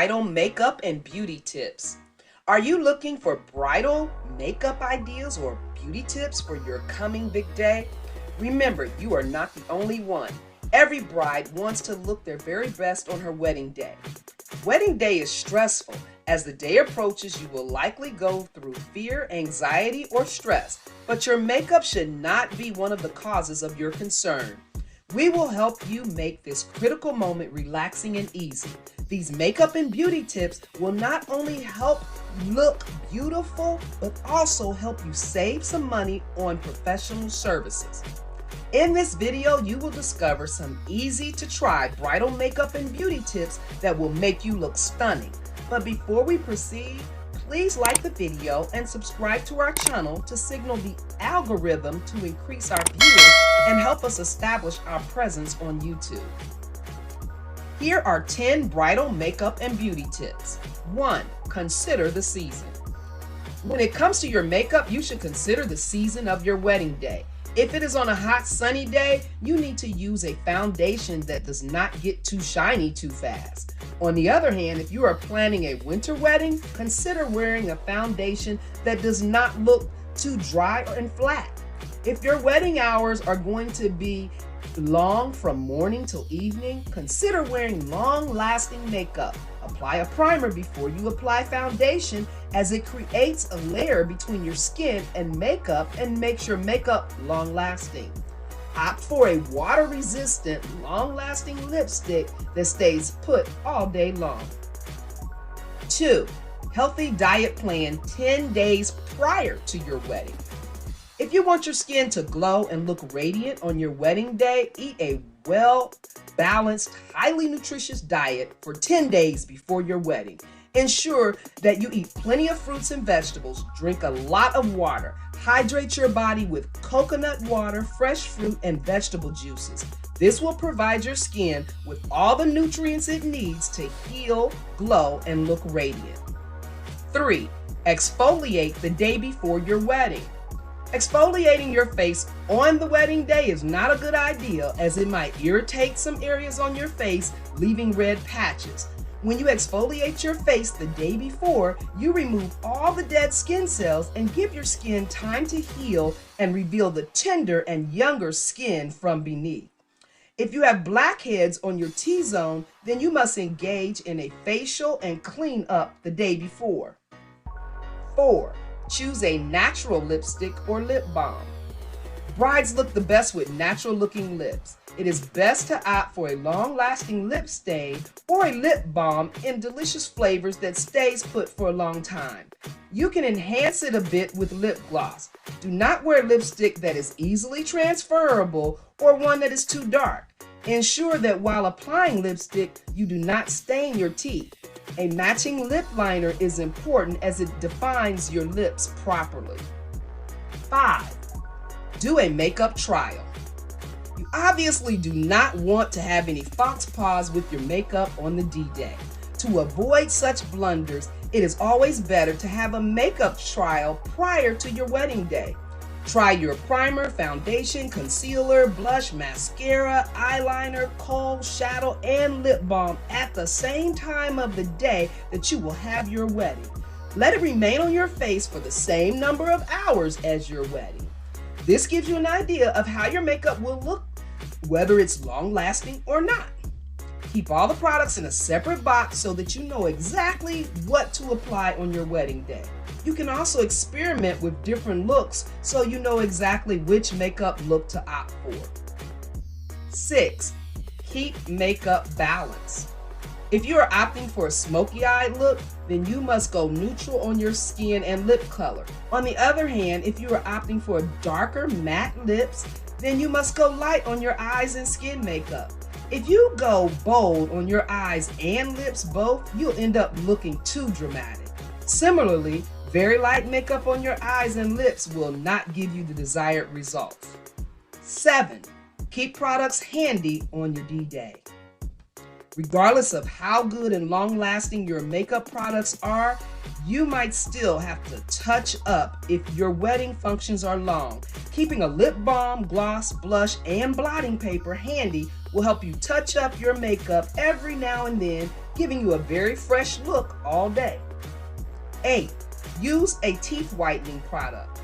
bridal makeup and beauty tips. Are you looking for bridal makeup ideas or beauty tips for your coming big day? Remember, you are not the only one. Every bride wants to look their very best on her wedding day. Wedding day is stressful. As the day approaches, you will likely go through fear, anxiety, or stress, but your makeup should not be one of the causes of your concern. We will help you make this critical moment relaxing and easy. These makeup and beauty tips will not only help look beautiful, but also help you save some money on professional services. In this video, you will discover some easy to try bridal makeup and beauty tips that will make you look stunning. But before we proceed, please like the video and subscribe to our channel to signal the algorithm to increase our viewers and help us establish our presence on YouTube. Here are 10 bridal makeup and beauty tips. 1. Consider the season. When it comes to your makeup, you should consider the season of your wedding day. If it is on a hot, sunny day, you need to use a foundation that does not get too shiny too fast. On the other hand, if you are planning a winter wedding, consider wearing a foundation that does not look too dry and flat. If your wedding hours are going to be long from morning till evening, consider wearing long-lasting makeup. Apply a primer before you apply foundation, as it creates a layer between your skin and makeup and makes your makeup long-lasting. Opt for a water-resistant, long-lasting lipstick that stays put all day long. 2. Healthy diet plan 10 days prior to your wedding. If you want your skin to glow and look radiant on your wedding day, eat a well-balanced, highly nutritious diet for 10 days before your wedding. Ensure that you eat plenty of fruits and vegetables, drink a lot of water, hydrate your body with coconut water, fresh fruit, and vegetable juices. This will provide your skin with all the nutrients it needs to heal, glow, and look radiant. 3. Exfoliate the day before your wedding. Exfoliating your face on the wedding day is not a good idea, as it might irritate some areas on your face, leaving red patches. When you exfoliate your face the day before, you remove all the dead skin cells and give your skin time to heal and reveal the tender and younger skin from beneath. If you have blackheads on your T-zone, then you must engage in a facial and clean up the day before. 4. Choose a natural lipstick or lip balm. Brides look the best with natural looking lips. It is best to opt for a long-lasting lip stain or a lip balm in delicious flavors that stays put for a long time. You can enhance it a bit with lip gloss. Do not wear lipstick that is easily transferable or one that is too dark. Ensure that while applying lipstick, you do not stain your teeth. A matching lip liner is important as it defines your lips properly. 5. Do a makeup trial. You obviously do not want to have any fox paws with your makeup on the D-Day. To avoid such blunders, it is always better to have a makeup trial prior to your wedding day. Try your primer, foundation, concealer, blush, mascara, eyeliner, kohl, shadow, and lip balm at the same time of the day that you will have your wedding. Let it remain on your face for the same number of hours as your wedding. This gives you an idea of how your makeup will look, whether it's long-lasting or not. Keep all the products in a separate box so that you know exactly what to apply on your wedding day. You can also experiment with different looks so you know exactly which makeup look to opt for. 6. Keep makeup balanced. If you are opting for a smoky-eyed look, then you must go neutral on your skin and lip color. On the other hand, if you are opting for darker matte lips, then you must go light on your eyes and skin makeup. If you go bold on your eyes and lips both, you'll end up looking too dramatic. Similarly, very light makeup on your eyes and lips will not give you the desired results. 7. Keep products handy on your D-Day. Regardless of how good and long-lasting your makeup products are, you might still have to touch up if your wedding functions are long. Keeping a lip balm, gloss, blush, and blotting paper handy will help you touch up your makeup every now and then, giving you a very fresh look all day. 8. Use a teeth whitening product.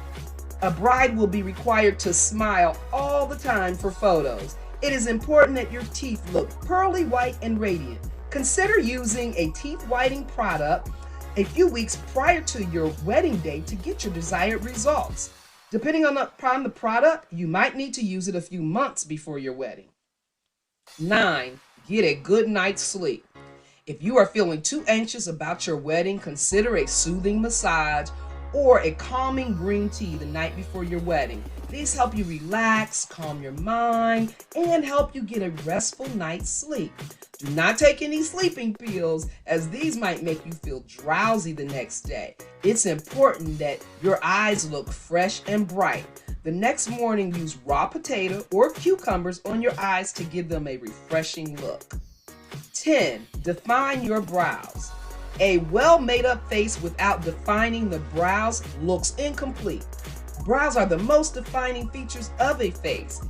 A bride will be required to smile all the time for photos. It is important that your teeth look pearly white and radiant. Consider using a teeth whitening product a few weeks prior to your wedding day to get your desired results. Depending upon the product, you might need to use it a few months before your wedding. 9. Get a good night's sleep. If you are feeling too anxious about your wedding, consider a soothing massage or a calming green tea the night before your wedding. These help you relax, calm your mind, and help you get a restful night's sleep. Do not take any sleeping pills, as these might make you feel drowsy the next day. It's important that your eyes look fresh and bright. The next morning, use raw potato or cucumbers on your eyes to give them a refreshing look. 10. Define your brows. A well-made-up face without defining the brows looks incomplete. Brows are the most defining features of a face.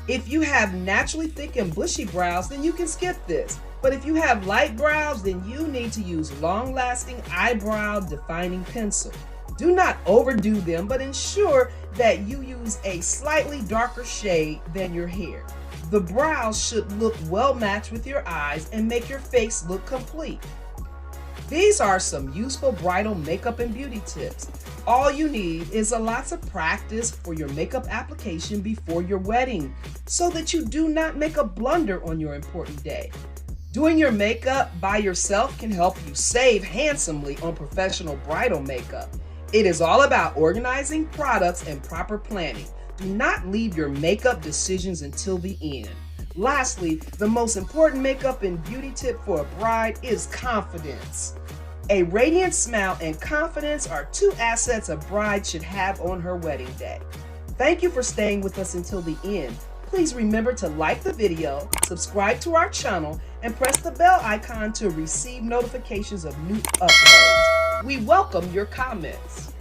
If you have naturally thick and bushy brows, then you can skip this. But if you have light brows, then you need to use long-lasting eyebrow defining pencil. Do not overdo them, but ensure that you use a slightly darker shade than your hair. The brows should look well matched with your eyes and make your face look complete. These are some useful bridal makeup and beauty tips. All you need is a lot of practice for your makeup application before your wedding, so that you do not make a blunder on your important day. Doing your makeup by yourself can help you save handsomely on professional bridal makeup. It is all about organizing products and proper planning. Do not leave your makeup decisions until the end. Lastly, the most important makeup and beauty tip for a bride is confidence. A radiant smile and confidence are two assets a bride should have on her wedding day. Thank you for staying with us until the end. Please remember to like the video, subscribe to our channel, and press the bell icon to receive notifications of new uploads. We welcome your comments.